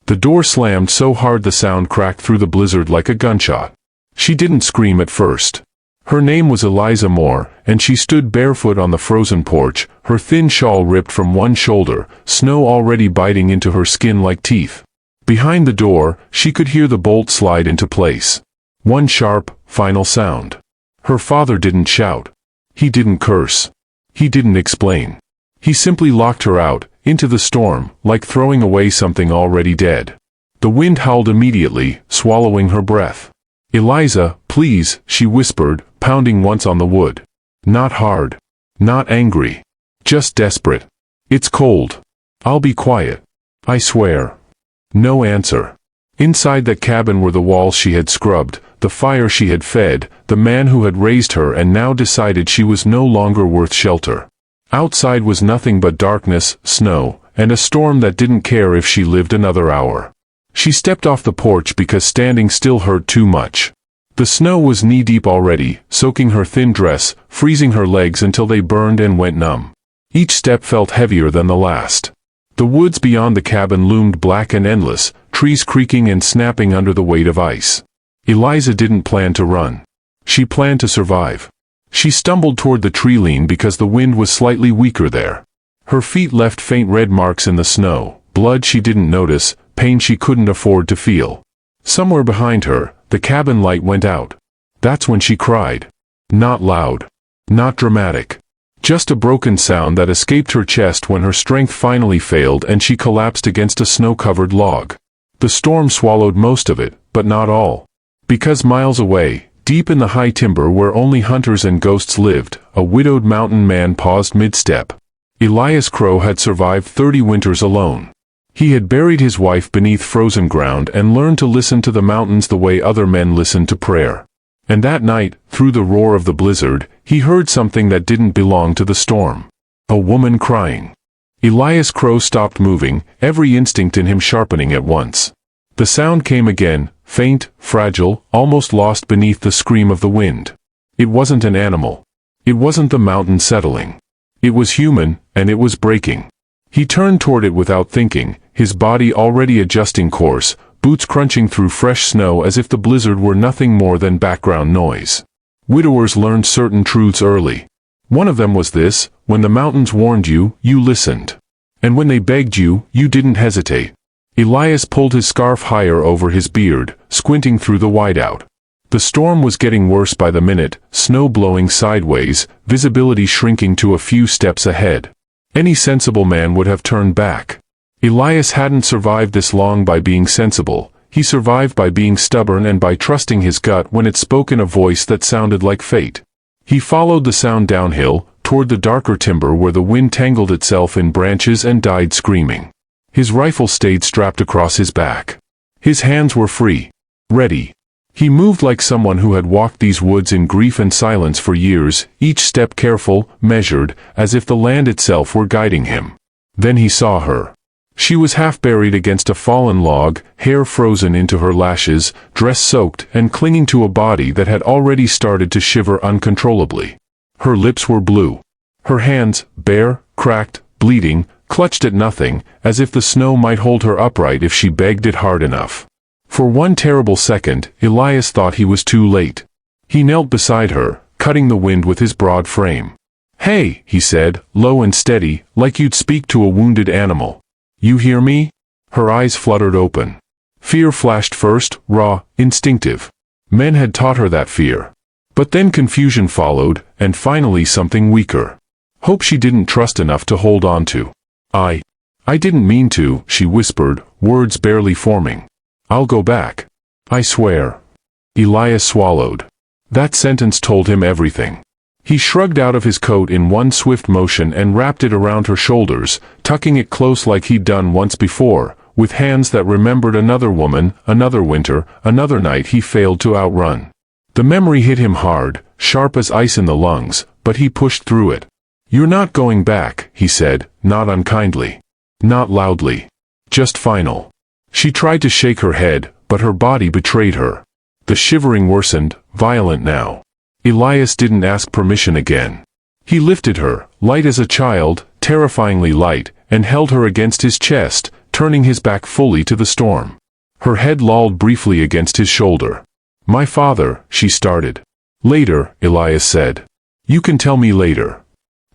The door slammed so hard the sound cracked through the blizzard like a gunshot. She didn't scream at first. Her name was Eliza Moore, and she stood barefoot on the frozen porch, her thin shawl ripped from one shoulder, snow already biting into her skin like teeth. Behind the door, she could hear the bolt slide into place. One sharp, final sound. Her father didn't shout. He didn't curse. He didn't explain. He simply locked her out, into the storm, like throwing away something already dead. The wind howled immediately, swallowing her breath. "Eliza, please," she whispered, pounding once on the wood. Not hard. Not angry. Just desperate. "It's cold. I'll be quiet. I swear." No answer. Inside that cabin were the walls she had scrubbed, the fire she had fed, the man who had raised her and now decided she was no longer worth shelter. Outside was nothing but darkness, snow, and a storm that didn't care if she lived another hour. She stepped off the porch because standing still hurt too much. The snow was knee-deep already, soaking her thin dress, freezing her legs until they burned and went numb. Each step felt heavier than the last. The woods beyond the cabin loomed black and endless, trees creaking and snapping under the weight of ice. Eliza didn't plan to run. She planned to survive. She stumbled toward the tree line because the wind was slightly weaker there. Her feet left faint red marks in the snow, blood she didn't notice, pain she couldn't afford to feel. Somewhere behind her, the cabin light went out. That's when she cried. Not loud. Not dramatic. Just a broken sound that escaped her chest when her strength finally failed and she collapsed against a snow-covered log. The storm swallowed most of it, but not all. Because miles away, deep in the high timber where only hunters and ghosts lived, a widowed mountain man paused mid-step. Elias Crow had survived 30 winters alone. He had buried his wife beneath frozen ground and learned to listen to the mountains the way other men listened to prayer. And that night, through the roar of the blizzard, he heard something that didn't belong to the storm. A woman crying. Elias Crow stopped moving, every instinct in him sharpening at once. The sound came again, faint, fragile, almost lost beneath the scream of the wind. It wasn't an animal. It wasn't the mountain settling. It was human, and it was breaking. He turned toward it without thinking, his body already adjusting course, boots crunching through fresh snow as if the blizzard were nothing more than background noise. Widowers learned certain truths early. One of them was this: when the mountains warned you, you listened. And when they begged you, you didn't hesitate. Elias pulled his scarf higher over his beard, squinting through the whiteout. The storm was getting worse by the minute, snow blowing sideways, visibility shrinking to a few steps ahead. Any sensible man would have turned back. Elias hadn't survived this long by being sensible. He survived by being stubborn and by trusting his gut when it spoke in a voice that sounded like fate. He followed the sound downhill, toward the darker timber where the wind tangled itself in branches and died screaming. His rifle stayed strapped across his back. His hands were free. Ready. He moved like someone who had walked these woods in grief and silence for years, each step careful, measured, as if the land itself were guiding him. Then he saw her. She was half buried against a fallen log, hair frozen into her lashes, dress soaked, and clinging to a body that had already started to shiver uncontrollably. Her lips were blue. Her hands, bare, cracked, bleeding, clutched at nothing, as if the snow might hold her upright if she begged it hard enough. For one terrible second, Elias thought he was too late. He knelt beside her, cutting the wind with his broad frame. "Hey," he said, low and steady, like you'd speak to a wounded animal. "You hear me?" Her eyes fluttered open. Fear flashed first, raw, instinctive. Men had taught her that fear. But then confusion followed, and finally something weaker. Hope she didn't trust enough to hold on to. I didn't mean to," she whispered, words barely forming. "I'll go back. I swear." Elias swallowed. That sentence told him everything. He shrugged out of his coat in one swift motion and wrapped it around her shoulders, tucking it close like he'd done once before, with hands that remembered another woman, another winter, another night he failed to outrun. The memory hit him hard, sharp as ice in the lungs, but he pushed through it. "You're not going back," he said, not unkindly. Not loudly. Just final. She tried to shake her head, but her body betrayed her. The shivering worsened, violent now. Elias didn't ask permission again. He lifted her, light as a child, terrifyingly light, and held her against his chest, turning his back fully to the storm. Her head lolled briefly against his shoulder. "My father," she started. "Later," Elias said. "You can tell me later."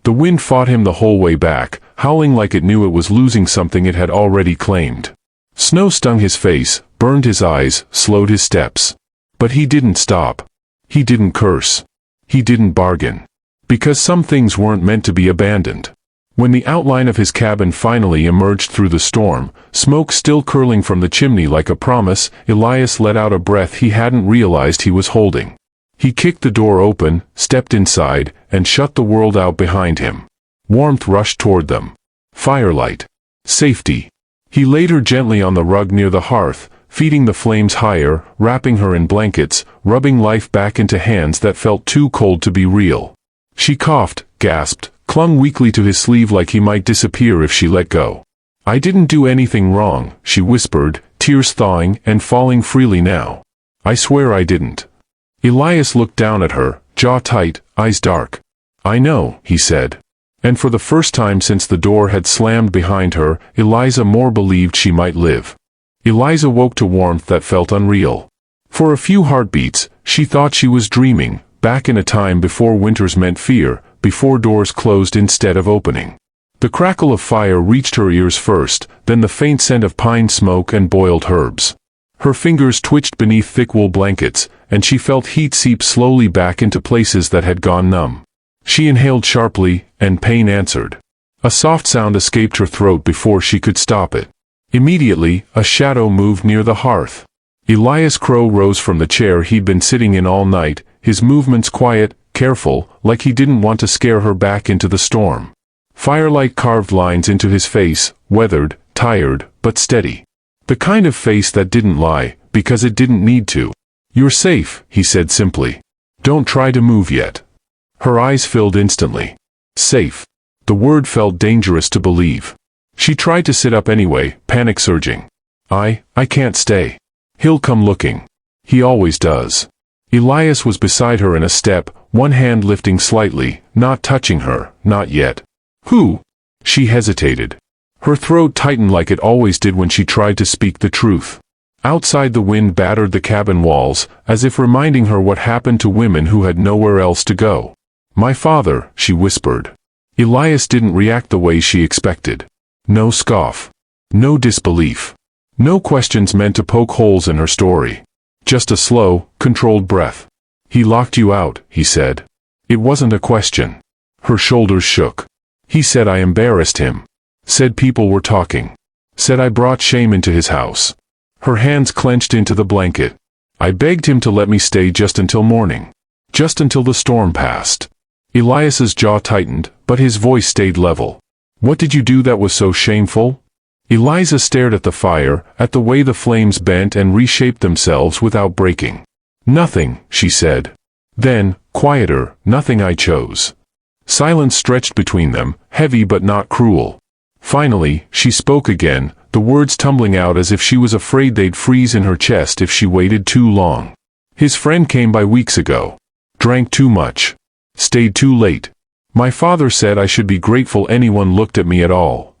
The wind fought him the whole way back, howling like it knew it was losing something it had already claimed. Snow stung his face, burned his eyes, slowed his steps. But he didn't stop. He didn't curse. He didn't bargain. Because some things weren't meant to be abandoned. When the outline of his cabin finally emerged through the storm, smoke still curling from the chimney like a promise, Elias let out a breath he hadn't realized he was holding. He kicked the door open, stepped inside, and shut the world out behind him. Warmth rushed toward them. Firelight. Safety. He laid her gently on the rug near the hearth, feeding the flames higher, wrapping her in blankets, rubbing life back into hands that felt too cold to be real. She coughed, gasped, clung weakly to his sleeve like he might disappear if she let go. "I didn't do anything wrong," she whispered, tears thawing and falling freely now. "I swear I didn't." Elias looked down at her, jaw tight, eyes dark. "I know," he said. And for the first time since the door had slammed behind her, Eliza Moore believed she might live. Eliza woke to warmth that felt unreal. For a few heartbeats, she thought she was dreaming, back in a time before winters meant fear, before doors closed instead of opening. The crackle of fire reached her ears first, then the faint scent of pine smoke and boiled herbs. Her fingers twitched beneath thick wool blankets, and she felt heat seep slowly back into places that had gone numb. She inhaled sharply, and pain answered. A soft sound escaped her throat before she could stop it. Immediately, a shadow moved near the hearth. Elias Crow rose from the chair he'd been sitting in all night, his movements quiet, careful, like he didn't want to scare her back into the storm. Firelight carved lines into his face, weathered, tired, but steady. The kind of face that didn't lie, because it didn't need to. "You're safe," he said simply. "Don't try to move yet." Her eyes filled instantly. Safe. The word felt dangerous to believe. She tried to sit up anyway, panic surging. I can't stay. He'll come looking. He always does." Elias was beside her in a step, one hand lifting slightly, not touching her, not yet. "Who?" She hesitated. Her throat tightened like it always did when she tried to speak the truth. Outside the wind battered the cabin walls, as if reminding her what happened to women who had nowhere else to go. "My father," she whispered. Elias didn't react the way she expected. No scoff. No disbelief. No questions meant to poke holes in her story. Just a slow, controlled breath. "He locked you out," he said. It wasn't a question. Her shoulders shook. He said I embarrassed him. Said people were talking. Said I brought shame into his house. Her hands clenched into the blanket. "I begged him to let me stay just until morning. Just until the storm passed." Elias's jaw tightened, but his voice stayed level. "What did you do that was so shameful?" Eliza stared at the fire, at the way the flames bent and reshaped themselves without breaking. "Nothing," she said. Then, quieter, "Nothing I chose." Silence stretched between them, heavy but not cruel. Finally, she spoke again, the words tumbling out as if she was afraid they'd freeze in her chest if she waited too long. "His friend came by weeks ago. Drank too much. Stayed too late. My father said I should be grateful anyone looked at me at all."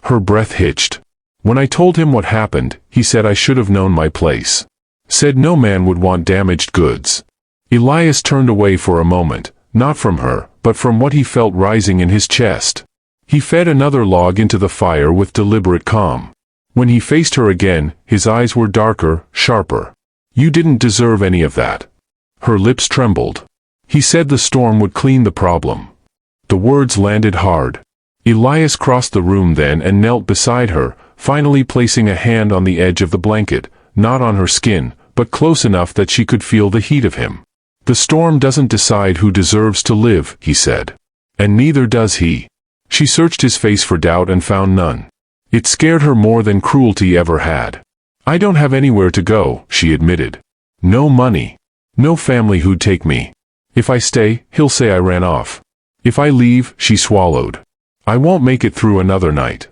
Her breath hitched. "When I told him what happened, he said I should have known my place. Said no man would want damaged goods." Elias turned away for a moment, not from her, but from what he felt rising in his chest. He fed another log into the fire with deliberate calm. When he faced her again, his eyes were darker, sharper. "You didn't deserve any of that." Her lips trembled. He said the storm would clean the problem. The words landed hard. Elias crossed the room then and knelt beside her, finally placing a hand on the edge of the blanket, not on her skin, but close enough that she could feel the heat of him. "The storm doesn't decide who deserves to live," he said. "And neither does he." She searched his face for doubt and found none. It scared her more than cruelty ever had. "I don't have anywhere to go," she admitted. "No money. No family who'd take me. If I stay, he'll say I ran off. If I leave," she swallowed, "I won't make it through another night."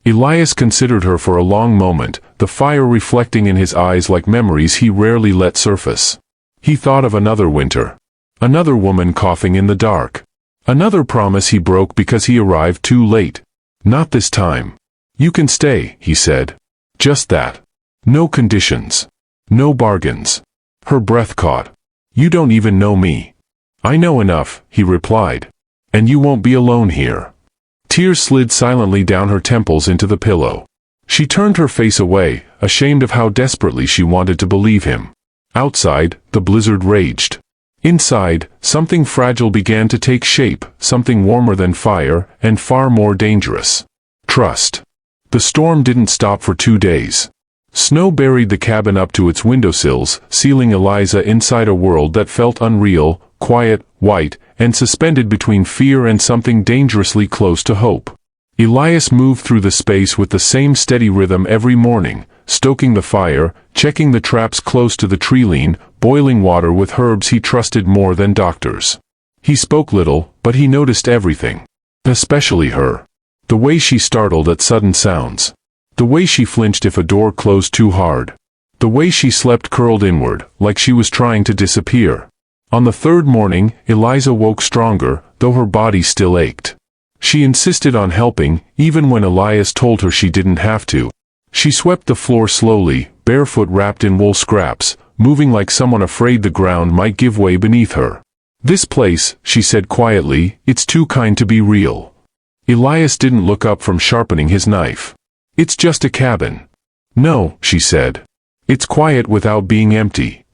Elias considered her for a long moment, the fire reflecting in his eyes like memories he rarely let surface. He thought of another winter. Another woman coughing in the dark. Another promise he broke because he arrived too late. Not this time. You can stay, he said. Just that. No conditions. No bargains. Her breath caught. You don't even know me. I know enough, he replied. And you won't be alone here. Tears slid silently down her temples into the pillow. She turned her face away, ashamed of how desperately she wanted to believe him. Outside, the blizzard raged. Inside, something fragile began to take shape, something warmer than fire, and far more dangerous. Trust. The storm didn't stop for 2 days. Snow buried the cabin up to its windowsills, sealing Eliza inside a world that felt unreal, quiet, white, and suspended between fear and something dangerously close to hope. Elias moved through the space with the same steady rhythm every morning, stoking the fire, checking the traps close to the treeline, boiling water with herbs he trusted more than doctors. He spoke little, but he noticed everything. Especially her. The way she startled at sudden sounds. The way she flinched if a door closed too hard. The way she slept curled inward, like she was trying to disappear. On the third morning, Eliza woke stronger, though her body still ached. She insisted on helping, even when Elias told her she didn't have to. She swept the floor slowly, barefoot wrapped in wool scraps, moving like someone afraid the ground might give way beneath her. This place, she said quietly, it's too kind to be real. Elias didn't look up from sharpening his knife. It's just a cabin. No, she said. It's quiet without being empty.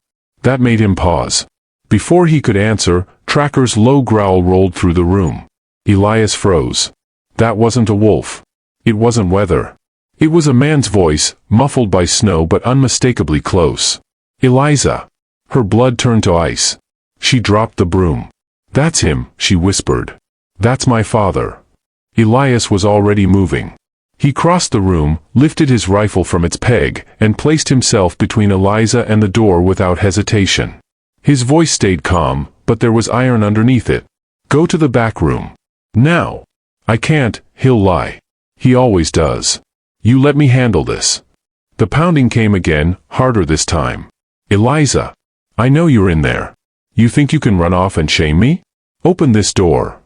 That made him pause. Before he could answer, Tracker's low growl rolled through the room. Elias froze. That wasn't a wolf. It wasn't weather. It was a man's voice, muffled by snow but unmistakably close. Eliza. Her blood turned to ice. She dropped the broom. That's him, she whispered. That's my father. Elias was already moving. He crossed the room, lifted his rifle from its peg, and placed himself between Eliza and the door without hesitation. His voice stayed calm, but there was iron underneath it. Go to the back room. Now. I can't, he'll lie. He always does. You let me handle this. The pounding came again, harder this time. Eliza. I know you're in there. You think you can run off and shame me? Open this door.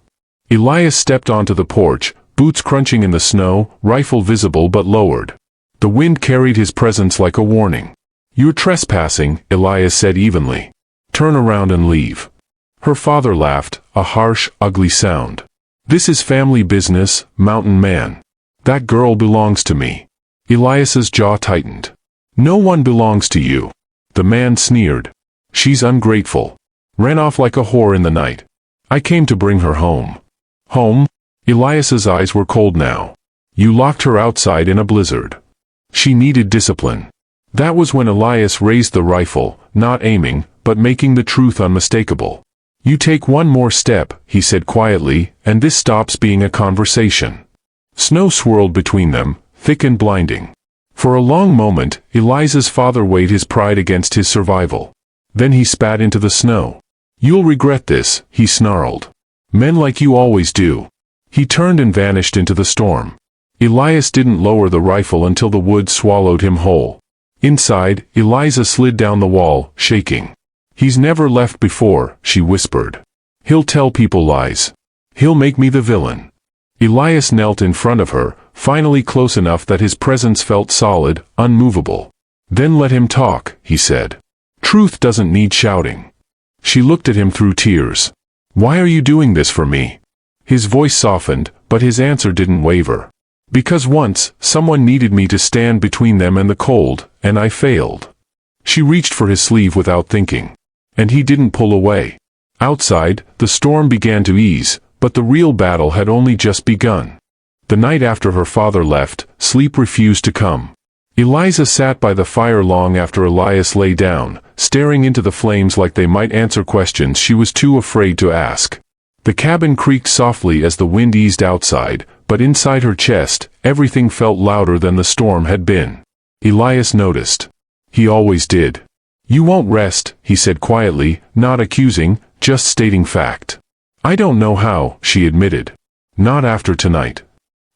Elias stepped onto the porch, boots crunching in the snow, rifle visible but lowered. The wind carried his presence like a warning. You're trespassing, Elias said evenly. Turn around and leave. Her father laughed, a harsh, ugly sound. This is family business, mountain man. That girl belongs to me. Elias's jaw tightened. No one belongs to you. The man sneered. She's ungrateful. Ran off like a whore in the night. I came to bring her home. Home? Elias's eyes were cold now. You locked her outside in a blizzard. She needed discipline. That was when Elias raised the rifle, not aiming, but making the truth unmistakable. You take one more step, he said quietly, and this stops being a conversation. Snow swirled between them, thick and blinding. For a long moment, Eliza's father weighed his pride against his survival. Then he spat into the snow. You'll regret this, he snarled. Men like you always do. He turned and vanished into the storm. Elias didn't lower the rifle until the wood swallowed him whole. Inside, Eliza slid down the wall, shaking. He's never left before, she whispered. He'll tell people lies. He'll make me the villain. Elias knelt in front of her, finally close enough that his presence felt solid, unmovable. Then let him talk, he said. Truth doesn't need shouting. She looked at him through tears. Why are you doing this for me? His voice softened, but his answer didn't waver. Because once, someone needed me to stand between them and the cold, and I failed. She reached for his sleeve without thinking. And he didn't pull away. Outside, the storm began to ease, but the real battle had only just begun. The night after her father left, sleep refused to come. Eliza sat by the fire long after Elias lay down, staring into the flames like they might answer questions she was too afraid to ask. The cabin creaked softly as the wind eased outside, but inside her chest, everything felt louder than the storm had been. Elias noticed. He always did. You won't rest, he said quietly, not accusing, just stating fact. I don't know how, she admitted. Not after tonight.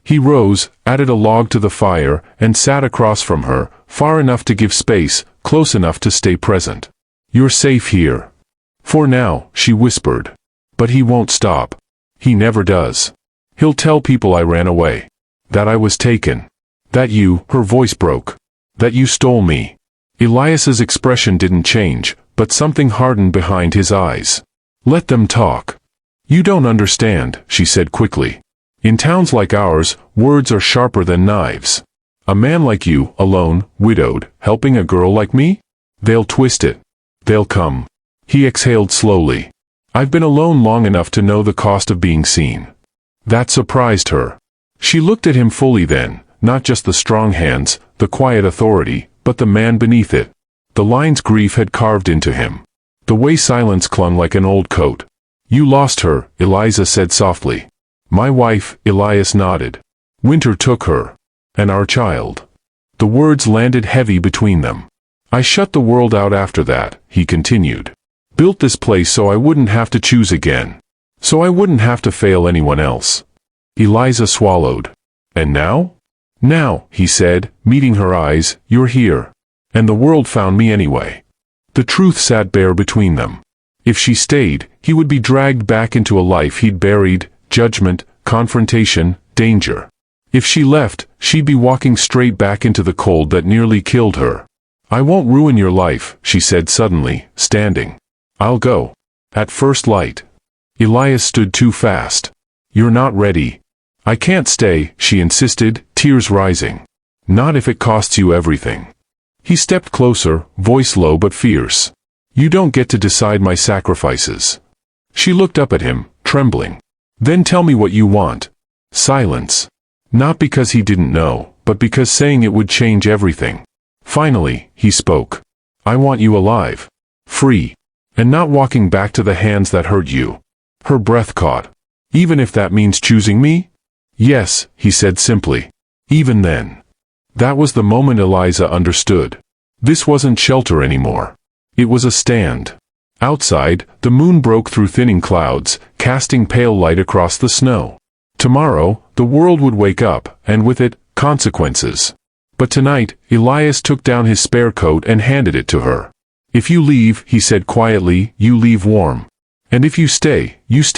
He rose, added a log to the fire, and sat across from her, far enough to give space, close enough to stay present. You're safe here. For now, she whispered. But he won't stop. He never does. He'll tell people I ran away. That I was taken. That you, her voice broke. That you stole me. Elias's expression didn't change, but something hardened behind his eyes. Let them talk. You don't understand, she said quickly. In towns like ours, words are sharper than knives. A man like you, alone, widowed, helping a girl like me? They'll twist it. They'll come. He exhaled slowly. I've been alone long enough to know the cost of being seen. That surprised her. She looked at him fully then, not just the strong hands, the quiet authority, but the man beneath it. The lines grief had carved into him. The way silence clung like an old coat. You lost her, Eliza said softly. My wife, Elias nodded. Winter took her. And our child. The words landed heavy between them. I shut the world out after that, he continued. Built this place so I wouldn't have to choose again. So I wouldn't have to fail anyone else. Eliza swallowed. And now? Now, he said, meeting her eyes, you're here. And the world found me anyway. The truth sat bare between them. If she stayed, he would be dragged back into a life he'd buried, judgment, confrontation, danger. If she left, she'd be walking straight back into the cold that nearly killed her. I won't ruin your life, she said suddenly, standing. I'll go. At first light. Elias stood too fast. You're not ready. I can't stay, she insisted, tears rising. Not if it costs you everything. He stepped closer, voice low but fierce. You don't get to decide my sacrifices. She looked up at him, trembling. Then tell me what you want. Silence. Not because he didn't know, but because saying it would change everything. Finally, he spoke. I want you alive. Free. And not walking back to the hands that hurt you. Her breath caught. Even if that means choosing me? Yes, he said simply. Even then. That was the moment Eliza understood. This wasn't shelter anymore. It was a stand. Outside, the moon broke through thinning clouds, casting pale light across the snow. Tomorrow, the world would wake up, and with it, consequences. But tonight, Elias took down his spare coat and handed it to her. If you leave, he said quietly, you leave warm. And if you stay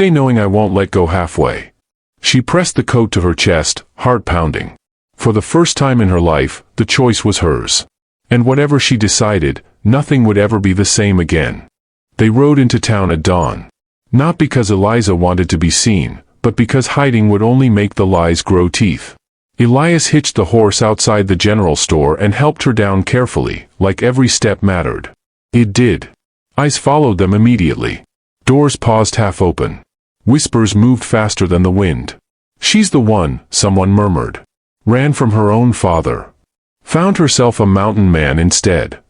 knowing I won't let go halfway. She pressed the coat to her chest, heart pounding. For the first time in her life, the choice was hers. And whatever she decided, nothing would ever be the same again. They rode into town at dawn. Not because Eliza wanted to be seen, but because hiding would only make the lies grow teeth. Elias hitched the horse outside the general store and helped her down carefully, like every step mattered. It did. Eyes followed them immediately. Doors paused half open. Whispers moved faster than the wind. She's the one, someone murmured. Ran from her own father. Found herself a mountain man instead.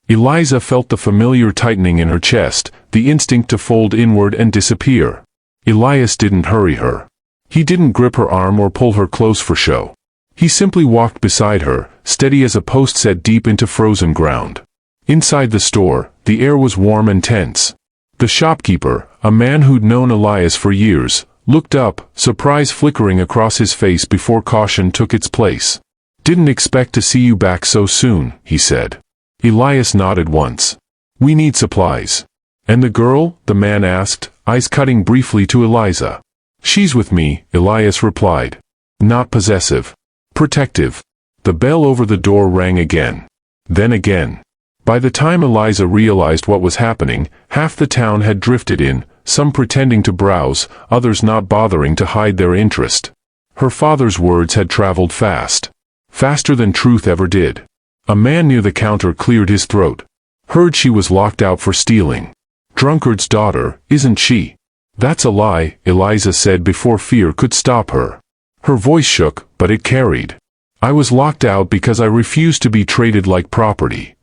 Eliza felt the familiar tightening in her chest, the instinct to fold inward and disappear. Elias didn't hurry her. He didn't grip her arm or pull her close for show. He simply walked beside her, steady as a post set deep into frozen ground. Inside the store, the air was warm and tense. The shopkeeper, a man who'd known Elias for years, looked up, surprise flickering across his face before caution took its place. Didn't expect to see you back so soon, he said. Elias nodded once. We need supplies. And the girl? The man asked, eyes cutting briefly to Eliza. She's with me, Elias replied. Not possessive. Protective. The bell over the door rang again. Then again. By the time Eliza realized what was happening, half the town had drifted in, some pretending to browse, others not bothering to hide their interest. Her father's words had traveled fast. Faster than truth ever did. A man near the counter cleared his throat. Heard she was locked out for stealing. Drunkard's daughter, isn't she? That's a lie, Eliza said before fear could stop her. Her voice shook, but it carried. I was locked out because I refused to be traded like property.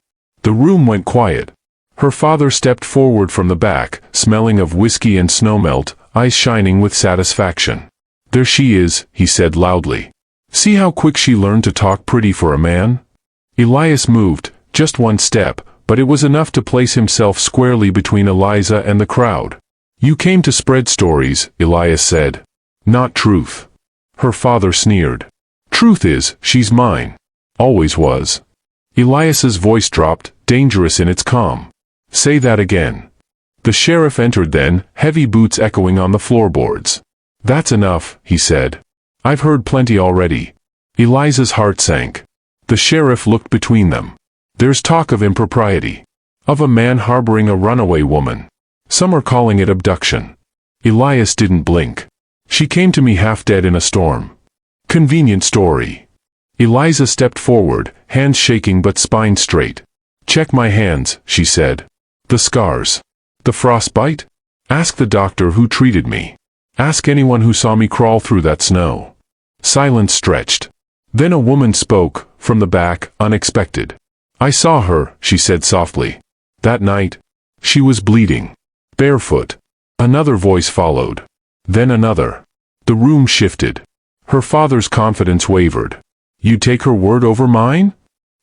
The room went quiet. Her father stepped forward from the back, smelling of whiskey and snowmelt, eyes shining with satisfaction. There she is, he said loudly. See how quick she learned to talk pretty for a man? Elias moved, just one step, but it was enough to place himself squarely between Eliza and the crowd. You came to spread stories, Elias said. Not truth. Her father sneered. Truth is, she's mine. Always was. Elias's voice dropped, dangerous in its calm. Say that again. The sheriff entered then, heavy boots echoing on the floorboards. That's enough, he said. I've heard plenty already. Eliza's heart sank. The sheriff looked between them. There's talk of impropriety. Of a man harboring a runaway woman. Some are calling it abduction. Elias didn't blink. She came to me half dead in a storm. Convenient story. Eliza stepped forward, hands shaking but spine straight. Check my hands, she said. The scars. The frostbite? Ask the doctor who treated me. Ask anyone who saw me crawl through that snow. Silence stretched. Then a woman spoke, from the back, unexpected. I saw her, she said softly. That night. She was bleeding. Barefoot. Another voice followed. Then another. The room shifted. Her father's confidence wavered. You take her word over mine?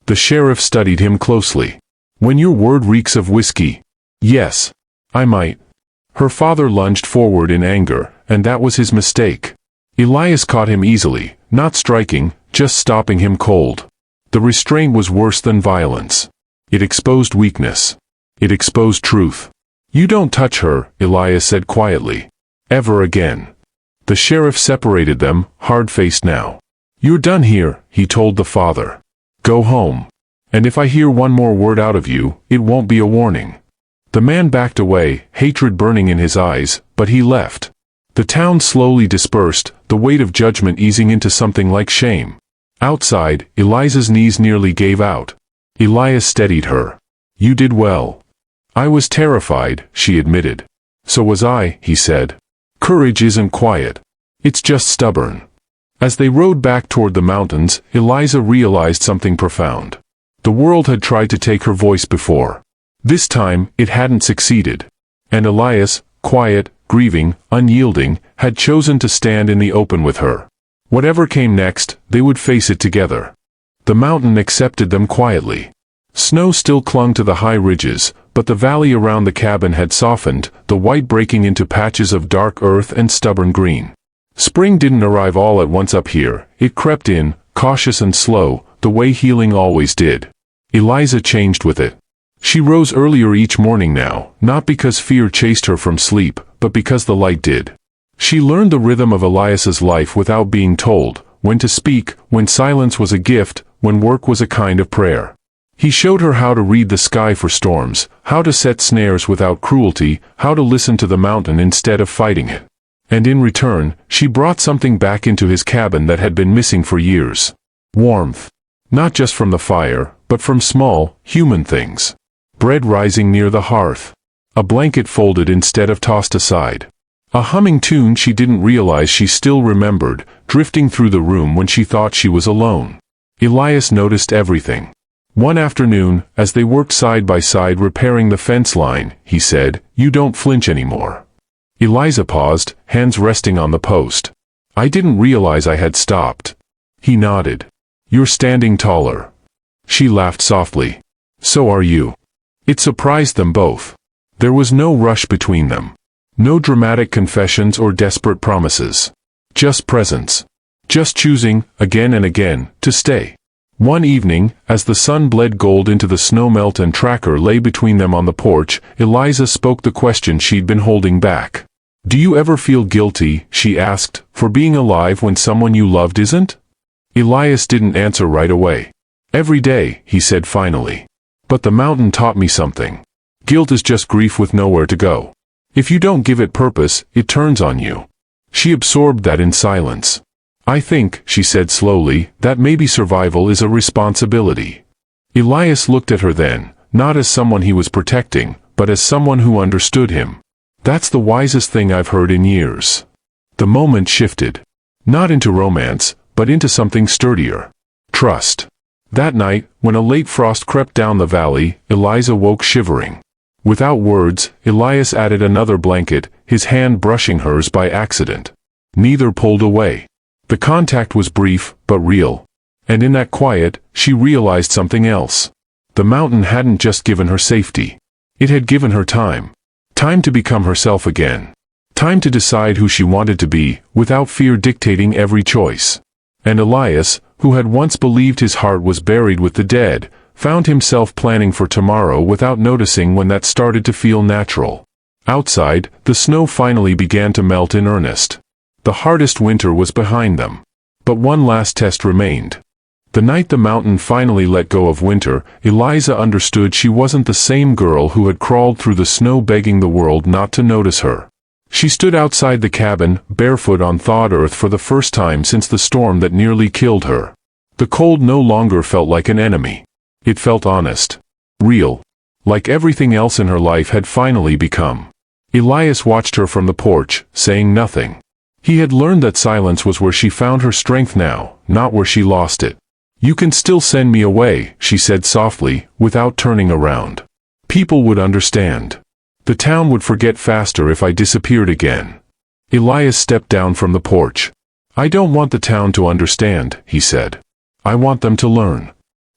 The sheriff studied him closely. When your word reeks of whiskey. Yes. I might. Her father lunged forward in anger, and that was his mistake. Elias caught him easily, not striking, just stopping him cold. The restraint was worse than violence. It exposed weakness. It exposed truth. You don't touch her, Elias said quietly. Ever again. The sheriff separated them, hard-faced now. You're done here, he told the father. Go home. And if I hear one more word out of you, it won't be a warning. The man backed away, hatred burning in his eyes, but he left. The town slowly dispersed, the weight of judgment easing into something like shame. Outside, Eliza's knees nearly gave out. Elias steadied her. You did well. I was terrified, she admitted. So was I, he said. Courage isn't quiet. It's just stubborn. As they rode back toward the mountains, Eliza realized something profound. The world had tried to take her voice before. This time, it hadn't succeeded. And Elias, quiet, grieving, unyielding, had chosen to stand in the open with her. Whatever came next, they would face it together. The mountain accepted them quietly. Snow still clung to the high ridges, but the valley around the cabin had softened, the white breaking into patches of dark earth and stubborn green. Spring didn't arrive all at once up here, it crept in, cautious and slow, the way healing always did. Eliza changed with it. She rose earlier each morning now, not because fear chased her from sleep, but because the light did. She learned the rhythm of Elias's life without being told, when to speak, when silence was a gift, when work was a kind of prayer. He showed her how to read the sky for storms, how to set snares without cruelty, how to listen to the mountain instead of fighting it. And in return, she brought something back into his cabin that had been missing for years. Warmth. Not just from the fire, but from small, human things. Bread rising near the hearth. A blanket folded instead of tossed aside. A humming tune she didn't realize she still remembered, drifting through the room when she thought she was alone. Elias noticed everything. One afternoon, as they worked side by side repairing the fence line, he said, You don't flinch anymore. Eliza paused, hands resting on the post. I didn't realize I had stopped. He nodded. You're standing taller. She laughed softly. So are you. It surprised them both. There was no rush between them. No dramatic confessions or desperate promises. Just presence. Just choosing, again and again, to stay. One evening, as the sun bled gold into the snowmelt and tracker lay between them on the porch, Eliza spoke the question she'd been holding back. Do you ever feel guilty, she asked, for being alive when someone you loved isn't? Elias didn't answer right away. Every day, he said finally. But the mountain taught me something. Guilt is just grief with nowhere to go. If you don't give it purpose, it turns on you. She absorbed that in silence. I think, she said slowly, that maybe survival is a responsibility. Elias looked at her then, not as someone he was protecting, but as someone who understood him. That's the wisest thing I've heard in years. The moment shifted. Not into romance, but into something sturdier. Trust. That night, when a late frost crept down the valley, Eliza woke shivering. Without words, Elias added another blanket, his hand brushing hers by accident. Neither pulled away. The contact was brief, but real. And in that quiet, she realized something else. The mountain hadn't just given her safety. It had given her time. Time to become herself again. Time to decide who she wanted to be, without fear dictating every choice. And Elias, who had once believed his heart was buried with the dead, found himself planning for tomorrow without noticing when that started to feel natural. Outside, the snow finally began to melt in earnest. The hardest winter was behind them. But one last test remained. The night the mountain finally let go of Winter, Eliza understood she wasn't the same girl who had crawled through the snow begging the world not to notice her. She stood outside the cabin, barefoot on thawed earth for the first time since the storm that nearly killed her. The cold no longer felt like an enemy. It felt honest. Real. Like everything else in her life had finally become. Elias watched her from the porch, saying nothing. He had learned that silence was where she found her strength now, not where she lost it. "You can still send me away," she said softly, without turning around. "People would understand. The town would forget faster if I disappeared again." Elias stepped down from the porch. "I don't want the town to understand," he said. "I want them to learn."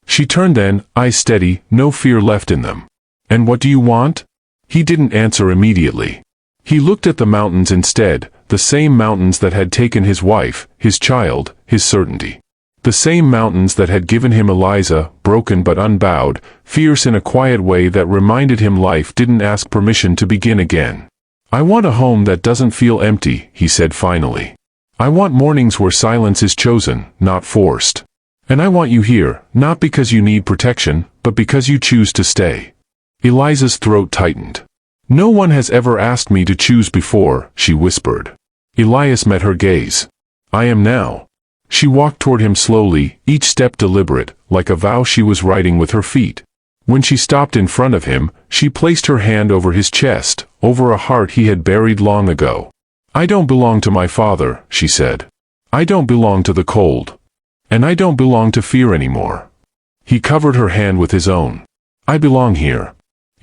She turned then, eyes steady, no fear left in them. "And what do you want?" He didn't answer immediately. He looked at the mountains instead, the same mountains that had taken his wife, his child, his certainty. The same mountains that had given him Eliza, broken but unbowed, fierce in a quiet way that reminded him life didn't ask permission to begin again. "I want a home that doesn't feel empty," he said finally. "I want mornings where silence is chosen, not forced. And I want you here, not because you need protection, but because you choose to stay." Eliza's throat tightened. "No one has ever asked me to choose before," she whispered. Elias met her gaze. "I am now." She walked toward him slowly, each step deliberate, like a vow she was writing with her feet. When she stopped in front of him, she placed her hand over his chest, over a heart he had buried long ago. "I don't belong to my father," she said. "I don't belong to the cold. And I don't belong to fear anymore." He covered her hand with his own. "I belong here."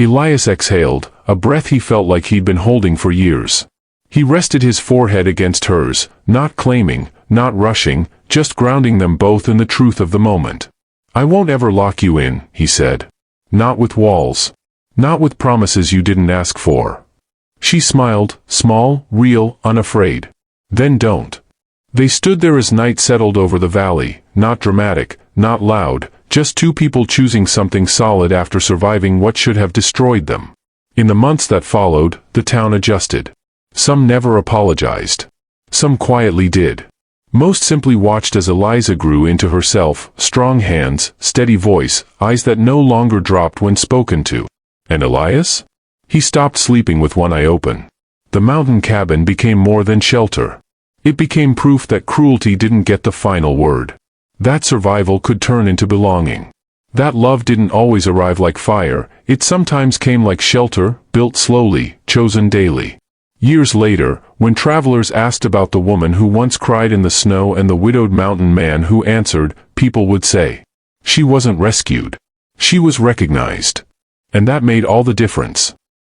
Elias exhaled, a breath he felt like he'd been holding for years. He rested his forehead against hers, not claiming, not rushing, just grounding them both in the truth of the moment. "I won't ever lock you in," he said. "Not with walls. Not with promises you didn't ask for." She smiled, small, real, unafraid. "Then don't." They stood there as night settled over the valley, not dramatic, not loud, just two people choosing something solid after surviving what should have destroyed them. In the months that followed, the town adjusted. Some never apologized. Some quietly did. Most simply watched as Eliza grew into herself, strong hands, steady voice, eyes that no longer dropped when spoken to. And Elias? He stopped sleeping with one eye open. The mountain cabin became more than shelter. It became proof that cruelty didn't get the final word. That survival could turn into belonging. That love didn't always arrive like fire, it sometimes came like shelter, built slowly, chosen daily. Years later, when travelers asked about the woman who once cried in the snow and the widowed mountain man who answered, people would say, "She wasn't rescued. She was recognized." And that made all the difference.